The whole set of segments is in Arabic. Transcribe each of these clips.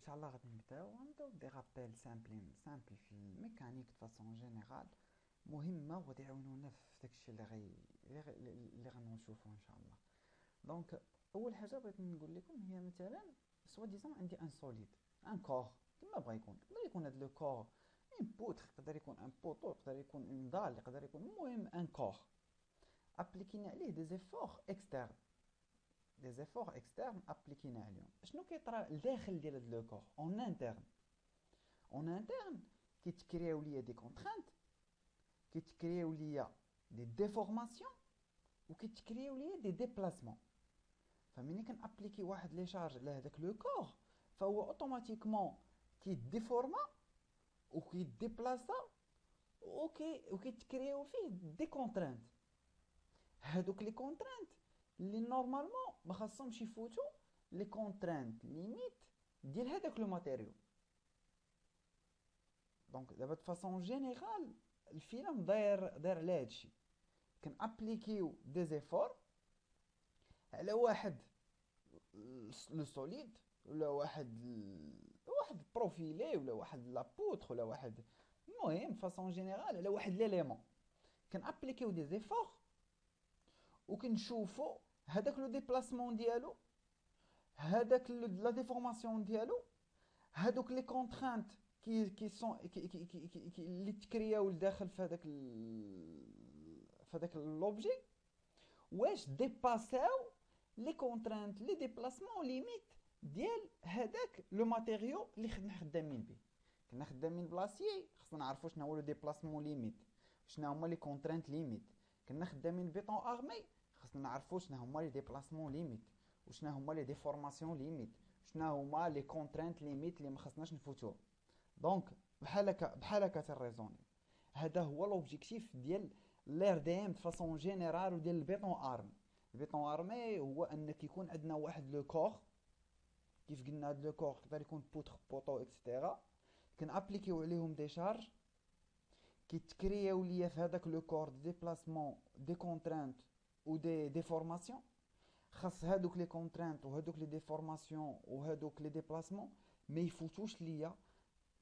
شاء الله غادي نبداو دي رابيل سامبل في الميكانيك دو فاسون جينيرال مهمه وغادي يعاونونا في داكشي اللي غنشوفو ان شاء الله. دونك اول حاجه بغيت نقول لكم هي مثلا سوا ديزون عندي ان سوليد ان كور كما بغا يكون، يقدر يكون هذا لو كور ان بوتر، يقدر يكون ان بوطو، يقدر يكون ان دال، يقدر يكون المهم ان كور ابليكينا عليه دي زيفور اكسترن، دي زيفور اكسترن ابليكينا عليهم. شنو كيطرا لداخل ديال هاد لو كور اون انترن؟ اون انترن كيتكرياو ليا دي كونترانت، كيتكرياو ليا دي ديفورماسيون، وكيتكرياو ليا دي ديبلاسمون. فملي كنابليكي واحد لي شارج على هذاك لو كور فهو اوتوماتيكمون كيديفورما وكيديبلاسا وكيتكرياو فيه دي كونترانت. هادوك لي كونترانت اللي نورمالمون ما خاصهمش يفوتوا لي كونترانت ليميت ديال هذاك لو ماتيريو. دونك دابا د فاسون جينيرال الفيلم داير على هادشي، كنابليكيو دي زيفور على واحد لو سوليد، ولا واحد بروفيلي، ولا واحد لابوتر، ولا واحد، المهم فاسون جينيرال على واحد ليليمون كنابليكيو دي زيفور وكنشوفو هذاك لو ديبلاسمون ديالو، هذاك لا ديفورماسيون ديالو، هادوك لي كونترانت كي سون اللي تكرياو لداخل في هذاك لوبجي، واش ديباساو لي كونترانت لي ديبلاسمون ليميت ديال هذاك لو ماتيريو اللي خدامين به. كنا خدامين بلاصيي، خصنا نعرفوا شنو هو لو ديبلاسمون ليميت، شنو هما لي كونترانت ليميت. كنا خدامين بيطون ارمي، خصنا نعرفوا شنو هما لي ديبلاسمون ليميت، وشنو هما لي ديفورماسيون ليميت، شنو هما لي كونترانت ليميت اللي ما خصناش نفوتوه. دونك بحال هكا تريزوني. هذا هو لوبجيكتيف ديال لير دي ام فاسون جينيرال وديال البيطون ارمي. البيطون ارمي هو انك يكون عندنا واحد لو كور، كيف قلنا هاد لو كور يقدر يكون بوتر بوطو اكسيتيرا، كنابليكيو عليهم دي شارج، كيتكرياو ليا في هذاك لو كور دي ديبلاسمون دي كونترانت و دي ديفورماسيون. خاص هادوك لي كونترانت وهادوك لي ديفورماسيون وهادوك لي ديبلاسمون ما يفوتوش ليا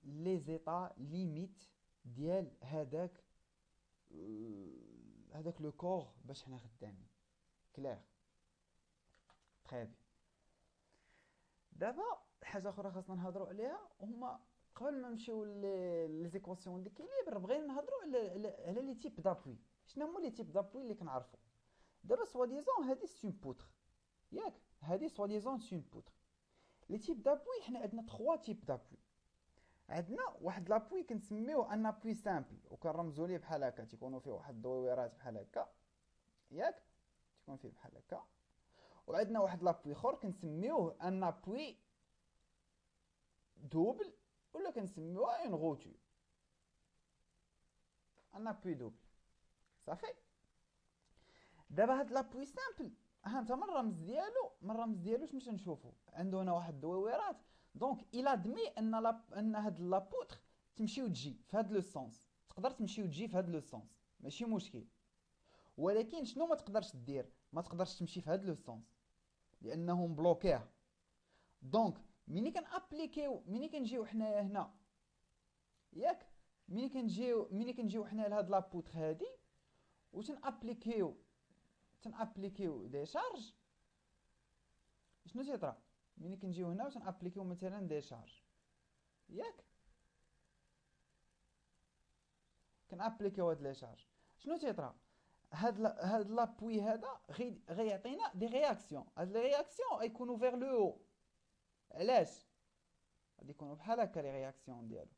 لي زيتا ليميت ديال هذاك لو كور باش حنا خدامين. كلير؟ تري بيان. دابا حاجه اخرى خاصنا نهضروا عليها هما، قبل ما نمشيو لي زيكواسيون ديكيليبر بغينا نهضروا على لي تيب دابوي. شنو هما لي تيب دابوي اللي كنعرفوا دابا؟ سوا ديزون هادي سي اون بوتر، ياك؟ هادي سوا ديزون سي اون بوتر. لي تيب دابوي حنا عندنا 3 تيب دابوي. عندنا واحد لابوي كنسميوه ان ابوي سامبل، وكنرمزوا ليه بحال هكا، تيكونوا فيه واحد الدويرات بحال هكا، ياك؟ تيكون فيه بحال هكا. وعندنا واحد لابوي اخر كنسميوه ان ابوي دوبل، ولا كنسميوها اون غوتور، ان ابوي دوبل. صافي. دابا هاد لابوي سامبل، ها انت من الرمز ديالو شنو تنشوفو؟ عنده هنا واحد الدويرات. دونك الى ادمي ان هاد لابوتر تمشي وتجي في هاد لو سونس، تقدر تمشي وتجي في هاد لو سونس، ماشي مشكل. ولكن شنو ما تقدرش دير؟ ما تقدرش تمشي في هاد لو سونس لانه مبلوكيها. دونك ملي كنجيو حنايا هنا، ياك؟ ملي كنجيو حنا لهاد لابوتر هادي وتنابليكيو دي شارج، شنو تيطرا؟ ملي كنجيو هنا وتنابليكيو مثلا دي شارج، ياك؟ كنابليكيو هاد لي شارج، شنو تيطرا؟ هاد لابوي هذا غيعطينا دي رياكسيون. هاد لي رياكسيون غيكونوا فيغ لو هو. علاش؟ غادي يكونوا بحال هكا لي رياكسيون ديالو.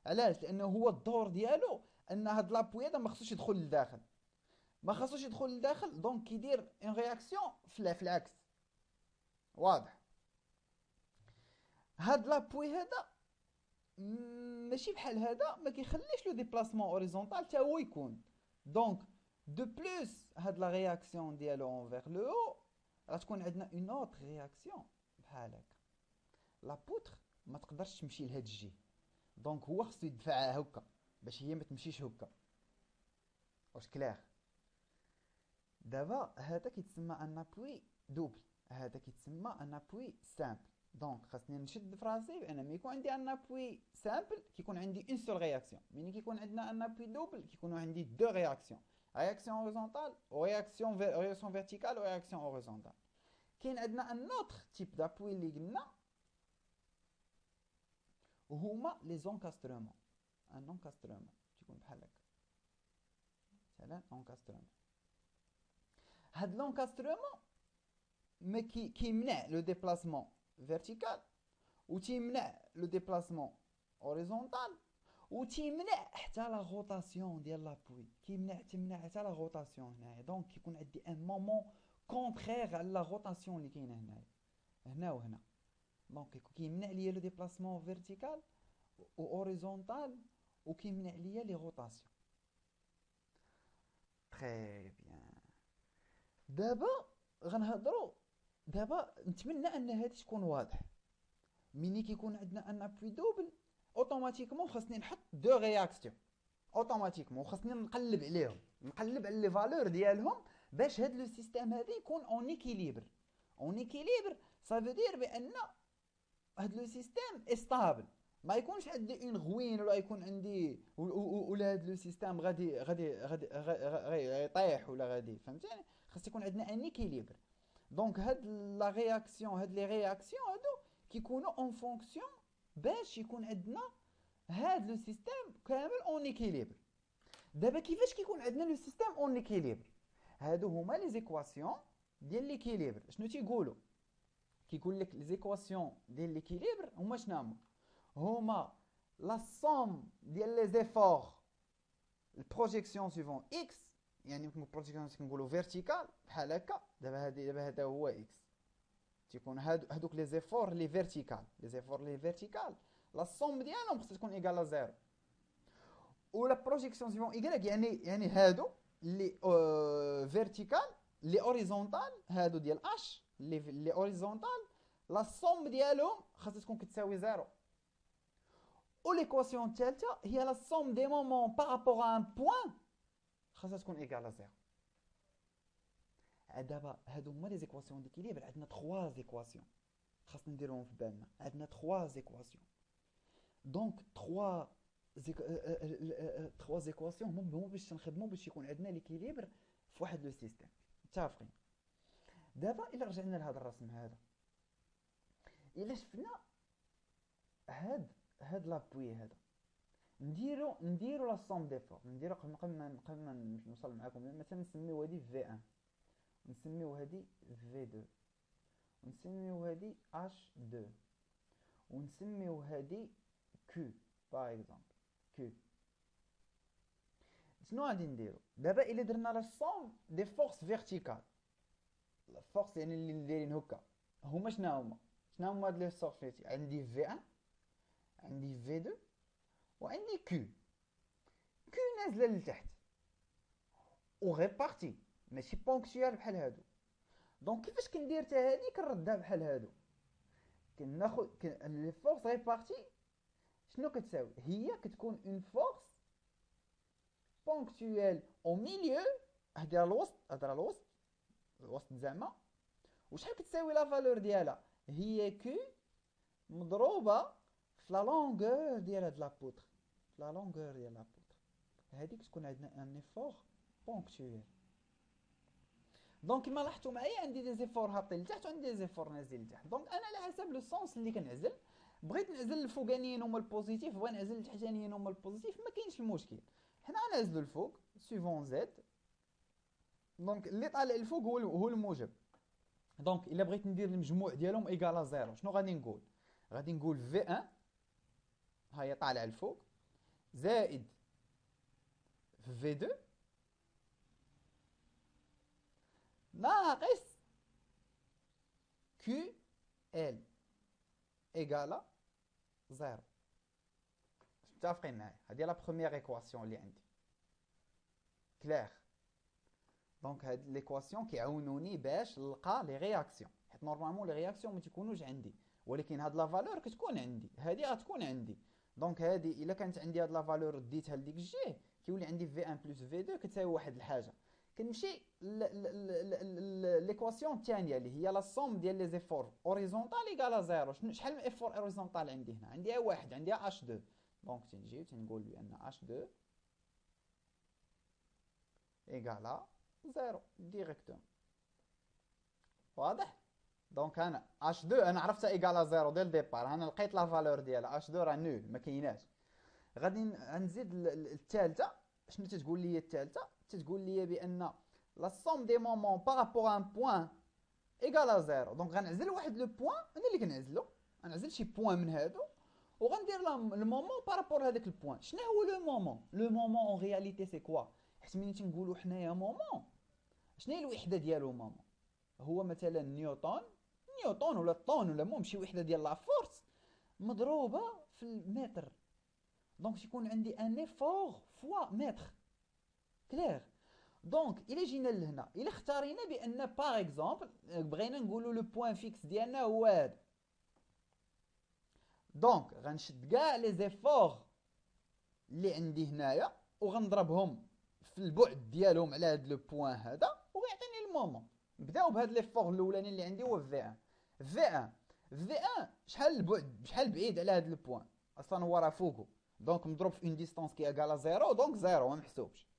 علاش؟ لانه هو الدور ديالو ان هاد لابوي هذا ما خصوش يدخل لداخل، ما خصوش يدخل لداخل، دونك كيدير اون رياكسيون في العكس. واضح؟ هاد لابوي هذا ماشي بحال هذا، ما كيخليش لو ديبلاسمون اوريزونتال حتى هو يكون. دونك دو بلوس هاد لا رياكسيون ديالو اونفير لو او، غتكون عندنا اون اوتر رياكسيون بحال هكا. لا بوتر ما تقدرش تمشي لهاد الجهه، دونك هو خصو يدفعها هكا باش هي ما تمشيش هكا. واش كلير؟ دابا هذا كيتسمى ان ابوي دوبل، هذا كيتسمى ان ابوي سامبل. دونك خاصني نشد في راسي بان ملي يكون عندي ان ابوي سامبل كيكون عندي اون سول رياكسيون، ملي كيكون عندنا ان ابوي دوبل كيكونوا عندي دو رياكسيون، رياكسيون هوريزونتال ورياكسيون فيرتيكال ورياكسيون هوريزونتال. كاين عندنا ان اوتر تيب دابوي اللي قلنا وهما لي زونكاسترومون. ان انكاسترومون تيكون بحال هكا مثلا انكاسترومون. هاد لونكاسترومون ما كيمنع لو ديبلاسمون فيرتيكال وتيمنع لو ديبلاسمون هوريزونتال وتيمنع حتى لا روتاسيون ديال لابوي، تيمنع حتى لا روتاسيون هنايا. دونك كيكون عندي ان مومون كونترير على لا روتاسيون اللي كاينه هنايا هنا وهنا. دونك كيمنع ليا لو ديبلاسمون فيرتيكال و هوريزونتال وكيمنع ليا لي روتاسيون. تري بيان. دابا غنهضروا، دابا نتمنى ان هادي تكون واضح. ملي كيكون عندنا ان ابوي دوبل اوتوماتيكمون خاصني نحط دو رياكسيون اوتوماتيكمون، خاصني نقلب عليهم، نقلب على لي فالور ديالهم باش هاد لو سيستيم هذا يكون اون ايكيليبر. اون ايكيليبر سا فو دير بان هاد لو سيستيم استابل، ما يكونش عندي اون غوين ولا يكون عندي ولا هاد لو سيستيم غادي يطيح ولا غادي، فهمتيني؟ خاص يكون عندنا ان ايكيليبر. دونك هاد لا رياكسيون، هاد لي رياكسيون هادو كيكونوا اون فونكسيون باش يكون عندنا هاد لو سيستيم كامل اون ايكيليبر. دابا كيفاش كيكون عندنا لو سيستيم اون ايكيليبر؟ هادو هما لي زيكواسيون ديال ليكيليبر. شنو تيقولوا؟ كيقول لك لي زيكواسيون ديال ليكيليبر هما شنو هما؟ لا سوم ديال لي زيفور البروجيكسيون سيفون اكس، يعني البروجيكسيون كنقولوا فيرتيكال بحال هكا. دابا هذا هو اكس، تيكون هادوك لي زيفور لي فيرتيكال، لا سوم ديالهم خصها تكون ايكال زيرو. ولا بروجيكسيون سيفون ايكغيك يعني هادو لي فيرتيكال لي اوريزونتال، هادو ديال اش لي اوريزونتال لا سوم ديالهم خاصها تكون كتساوي زيرو. وليكواسيون الثالثه هي لا سوم دي مومون بارابور ا ان بوين خاصها تكون ايكال زيرو. دابا هادو هما لي زيكواسيون ديكيليبر. عندنا 3 زيكواسيون خاصنا نديروهم في بالنا، عندنا 3 زيكواسيون. دونك 3 زيكواسيون هما باش نخدموا باش يكون عندنا ليكيليبر في واحد لو سيستيم. متفقين؟ دابا الا رجعنا لهذا الرسم هذا، الا شفنا هاد لابوي هذا، نديرو لا سوم ديفور، نديرو قبل ما نوصل معكم مثلا نسميو هادي في 1 نسميو هادي في 2 ونسميو هادي اش 2 ونسميو هادي كيو باغ اكزومبل كيو. شنو غادي نديرو دابا؟ الا درنا لا سوم دي فورس فيرتيكال، الفورس يعني اللي دايرين هكا هما شنو هما هاد لي فورس فيرتيكال؟ عندي في 1 عندي في 2 وعندي كيو نازله لتحت وغيبارتي ماشي بونكتوال بحال هادو. دونك كيفاش كندير حتى هادي كنردها بحال هادو؟ كناخذ لي فورس ريبارتي شنو كتساوي؟ هي كتكون اون فورس بونكتوال او ميليو، هادي الوسط زعما. وشحال كتساوي لا فالور ديالها؟ هي كيو مضروبه في لا لونغور ديال هاد لابوتر، هادي كتكون عندنا ان ايفور بونكتوال. دونك كما لاحظتوا معايا عندي دي زيفور هابطين لتحت وعندي دي زيفور نازلين لتحت. دونك انا على حسب لو سونس اللي كنعزل، بغيت نعزل الفوقانيين هما البوزيتيف، بغيت نعزل التحتانيين هما البوزيتيف، ما كاينش المشكل، حنا غنعزلوا الفوق سويفون زد. دونك اللي طالع الفوق هو الموجب. دونك الا بغيت ندير المجموع ديالهم ايكالا زيرو، شنو غادي نقول؟ غادي نقول في 1 هي طالعه الفوق زائد في 2 ناقص كيو ال ايكالا زيرو. متفقين معايا؟ هادي لا بروميير ايكواسيون اللي عندي كلير. دونك هاد ليكواسيون كيعاونوني باش نلقى لي رياكسيون، حيت نورمالمون لي رياكسيون ما تيكونوش عندي، ولكن هاد لا فالور كتكون عندي، هادي غتكون عندي. دونك هادي الا كانت عندي هاد لا فالور ديتها لديك الجهه كيولي عندي في 1 بلس في 2 كتساوي واحد الحاجه، كنمشي ليكواسيون الثانيه اللي هي لا سوم ديال لي زيفور اوريزونتال ايكالا زيرو. شحال من ايفور اوريزونتال عندي هنا؟ عندي واحد، عندي اش 2. دونك تنجي تنقول بان اش 2 ايكالا زيرو ديريكتوم. واضح؟ دونك انا اش 2 انا عرفتها ايكالا زيرو ديال ديبار، انا لقيت لا فالور ديالها اش 2 راه نول ما كايناش. غادي نزيد الثالثه. شنو تتقول لي الثالثه؟ تتقول لي بان لا سوم دي مومون بارابور ان بوين ايكالا زيرو. دونك غنعزل واحد لو بوين، انا اللي كنعزلو، غنعزل شي بوين من هادو وغندير المومون بارابور هذاك البوين. شنو هو لو مومون؟ لو مومون اون رياليتي سي كوا؟ حيت ملي تنقولوا حنايا مومون، شنو هي الوحده ديالو مومون؟ هو مثلا نيوتن ولا طون ولا المهم شي وحده ديال لا فورس مضروبه في المتر. دونك تيكون عندي ان ايفور فوا متر. كلير؟ دونك الا جينا لهنا، الا اختارينا بان باغ اكزومبل بغينا نقولوا لو بوين فيكس ديالنا هو هذا، دونك غنشد كاع لي زيفور اللي عندي هنايا وغنضربهم في البعد ديالهم على هذا لو بوين هذا وغيعطيني المومون. نبداو بهذا ليفور الاولاني اللي عندي هو في 1. في 1 شحال البعد، شحال بعيد على هذا البوين؟ اصلا هو راه فوقو، دونك مضروب في اون ديستانس كي اكالا زيرو، دونك زيرو ما محسوبش.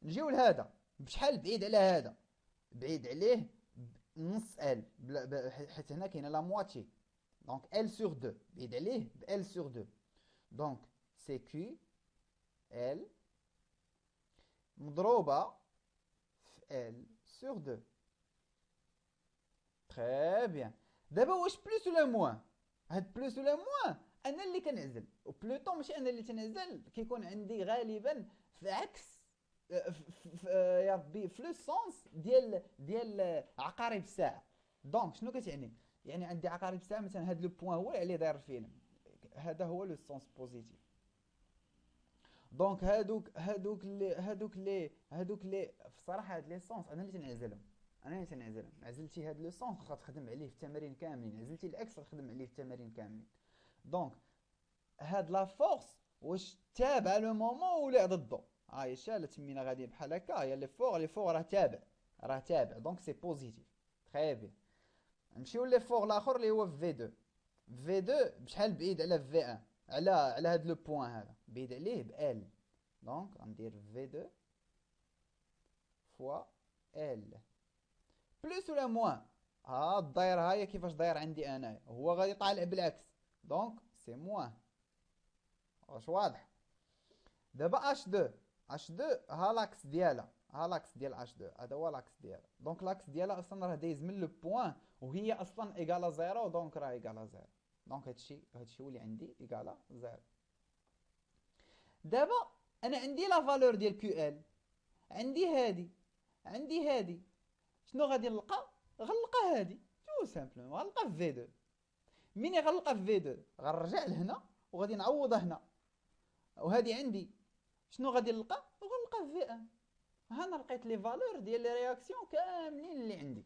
نجيو لهذا، بشحال بعيد على هذا؟ بعيد عليه نص ال، حيت هنا كاينه لا مواتشي، دونك ال سور 2 بعيد عليه ب ال سور 2. دونك سي كيو ال مضروبه في ال سور 2. تري بيان. دابا واش بلوس ولا موان؟ هاد بلوس ولا موان انا اللي كنعزل، وبلوتو ماشي انا اللي تنعزل، كيكون عندي غالبا في عكس يا ربي في لو سونس ديال عقارب الساعه. دونك شنو كتعني؟ يعني عندي عقارب الساعه مثلا هاد لو بوين هو اللي داير الفيلم، هذا هو لو سونس بوزيتيف. دونك هادوك اللي في الصراحه هاد لي سونس انا اللي تنعزلهم، عزلتي هاد لو سونس غتخدم عليه في التمارين كاملين، عزلتي الاكس غتخدم عليه في التمارين كاملين. دونك هاد لا فورس واش تابعه لو مومون ولا ضده؟ هي شاله تمينا غادي بحال هكا، هي لي فوق راه تابع دونك سي بوزيتيف. تري بيان. نمشيو لي فوق الاخر اللي هو في 2. في 2 بشحال بعيد على في 1؟ على هاد لو بوين هذا بعيد عليه ب ال، دونك غندير في 2 فوا ال بلوس ولا موان. الدايره هاهي كيفاش داير عندي انايا، هو غادي طالع بالعكس، دونك سي موان. واش واضح؟ دابا اش 2 ها لاكس ديالها، ها لاكس ديال اش 2 هذا هو لاكس ديالها. دونك لاكس ديالها اصلا راه دايز من لو بوين وهي اصلا ايكالا زيرو، دونك راه ايكالا زيرو. دونك هادشي هو اللي عندي ايكالا زيرو. دابا انا عندي لا فالور ديال كيو ال، عندي هادي شنو غادي نلقى؟ غنلقى هادي تو سامبلومون، غنلقى في 2. مني غنلقى في 2 غنرجع لهنا وغادي نعوض هنا، وهادي عندي شنو غادي نلقى؟ وغنلقى في 1. هنا لقيت لي فالور ديال لي رياكسيون كاملين اللي عندي.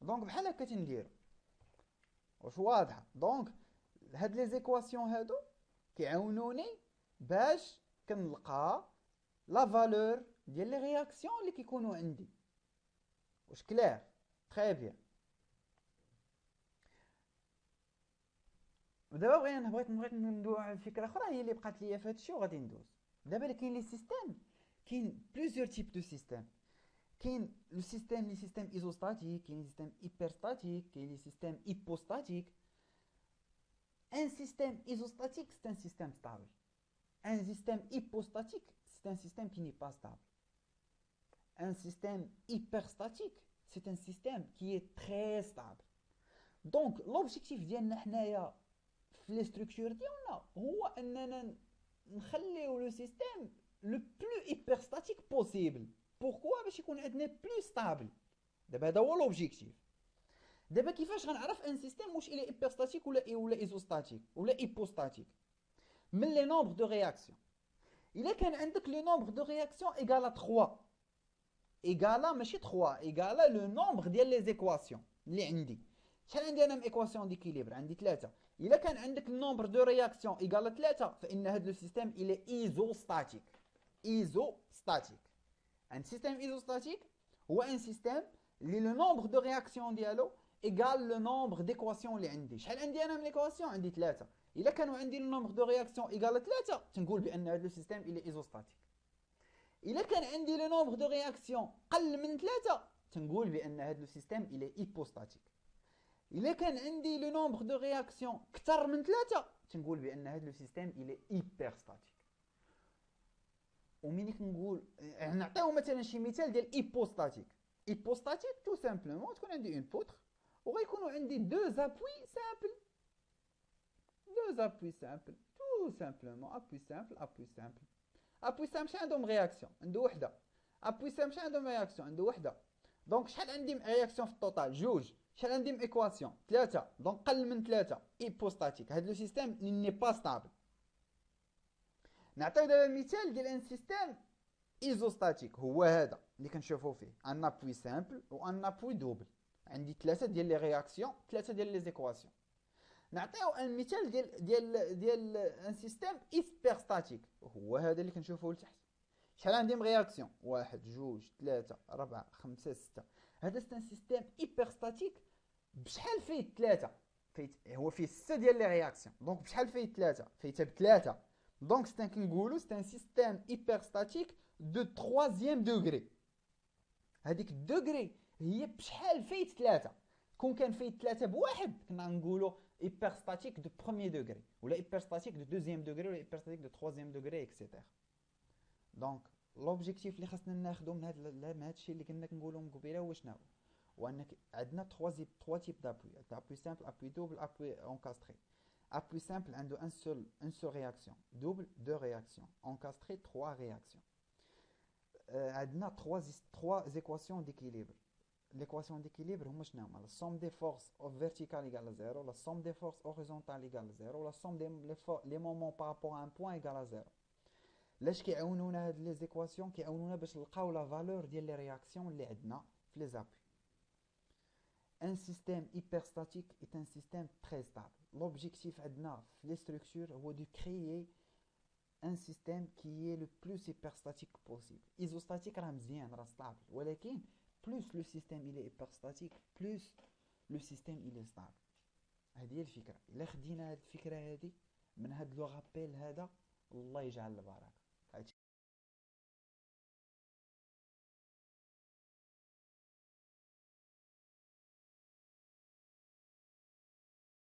دونك بحال هكا تنديرو. واش واضحه؟ دونك هاد لي زيكواسيون هادو كيعاونوني باش كنلقى لا فالور ديال لي رياكسيون اللي كيكونوا عندي. واش كلير؟ تري بيان. ودابا بغيت ندوي على فكره اخرى هي اللي بقات ليا في هادشي وغادي ندوز. دابا كاين لي سيستيم، كاين بليزيور تيب دو سيستيم. كاين لو سيستيم لي سيستيم ايزوستاتيك، كاين لي سيستيم هيبرستاتيك، كاين لي سيستيم هيبوستاتيك. ان سيستيم ايزوستاتيك سي ان سيستيم ستابل. ان سيستيم هيبوستاتيك سي ان سيستيم qui n'est pas stable. Un système hyperstatique, c'est un système qui est très stable. Donc, l'objectif ديالنا حنايا في لي ستركتور ديالنا هو اننا نخليو لو سيستيم لو بلو هيبرستاتيك بوسيبل. بوركوا؟ باش يكون عندنا بلو ستابل. دابا هذا هو لوبجيكتيف. دابا كيفاش غنعرف ان سيستيم واش الى هيبرستاتيك ولا ايزوستاتيك ولا هيبوستاتيك؟ من لي نومبر دو رياكسيون. الا كان عندك لو نومبر دو رياكسيون ايغال 3، ايغالا ماشي 3، ايغالا لو نومبر ديال لي زيكواسيون اللي عندي. شحال عندي انا من ايكواسيون ديكيليبر؟ عندي 3. الا كان عندك النومبر دو رياكسيون ايغال 3 فان هذا لو سيستيم الى ايزوستاتيك. ان سيستيم ايزوستاتيك هو ان سيستيم اللي لو نومبر دو رياكسيون ديالو ايغال لو نومبر ديكواسيون اللي عندي. شحال عندي انا من ايكواسيون؟ عندي 3. الا كانوا عندي لو نومبر دو رياكسيون ايغال 3 تنقول بان هذا لو سيستيم الي ايزوستاتيك. الا كان عندي لو نومبر دو رياكسيون قل من 3 تنقول بان هذا لو سيستيم الي هيبوستاتيك. الا كان عندي لو نومبر دو رياكسيون كثر من 3 تنقول بان هذا لو سيستيم الي هيبرستاتيك. ومني كنقول نعطيو مثلا شي مثال ديال هيبوستاتيك. هيبوستاتيك تو سامبلومون تكون عندي اون بوتر وغيكونوا عندي دو زابوي سامبل. دو زابوي سامبل تو سامبلومون ابوي سامبل ابوي سامبل. ابوي سامبل شحال عندهم رياكسيون؟ عنده وحده. ابوي سامبل شحال عندهم رياكسيون؟ عنده وحده. دونك شحال عندي رياكسيون في التوتال؟ جوج. شحال عندي ايكواسيون؟ 3. دونك قل من 3 هيبوستاتيك. هذا لو سيستيم ني با ستابل. نعطيو دابا مثال ديال ان سيستيم ايزوستاتيك هو هذا اللي كنشوفوا فيه ان ابوي سامبل وان ابوي دوبل. عندي 3 ديال لي رياكسيون 3 ديال لي زيكواسيون. نعطيو ان مثال ديال ان سيستيم هيبرستاتيك هو هذا اللي كنشوفوه لتحت. شحال عندي من رياكسيون؟ 1 2 3 4 5 6. هذا سيستم سيستيم هيبرستاتيك. بشحال فيه 3 هو فيه 6 ديال لي رياكسيون. دونك بشحال فيه 3 فيه ب3. دونك سي كنقولوا سي ان سيستيم هيبرستاتيك دو 3 دوغري. هذيك الدوغري هي بشحال فيه 3. كون كان فيه 3 بواحد كنا نقولوا هيبرستاتيك دو بروميير دوغري ولا هيبرستاتيك دو دوزيام دوغري ولا هيبرستاتيك دو تروازيام دوغري اكسيتيرا. دونك لوبجيكتيف اللي خاصنا ناخذو من هذا الشيء اللي كنا نقولوا من قبيله هو شنو؟ وانك عندنا 3 تيب دابوي. ابوي سامبل ابوي دوبل ابوي انكاستري. ابوي سامبل عنده ان سول رياكسيون. دوبل 2 رياكسيون. انكاستري 3 رياكسيون. عندنا 3 زيكواسيون ديكيليبر. ليكواسيون ديكيليبر هما شنو هما؟ لا سوم دي فورس فيرتيكال ايغال 0 لا سوم دي فورس هوريزونتال ايغال 0 لا سوم دي لي مومون بارابور ان بوين ايغال 0. لاش كيعاونونا هاد لي زيكواسيون؟ كيعاونونا باش نلقاو لا فالور ديال لي رياكسيون اللي عندنا في لي زابوي. ان سيستيم هيبرستاتيك est un système très stable. L'objectif عندنا في لي ستركتور هو دو كريي ان سيستيم كي est le plus hyperstatique possible. ايزوستاتيك راه مزيان راه ستابل ولكن بلوس لو سيستيم il est hyperstatique بلوس لو سيستيم il est stable. هذه هي الفكره. الا خدينا هاد الفكره هذه من هاد لو رابيل هذا الله يجعل البركه.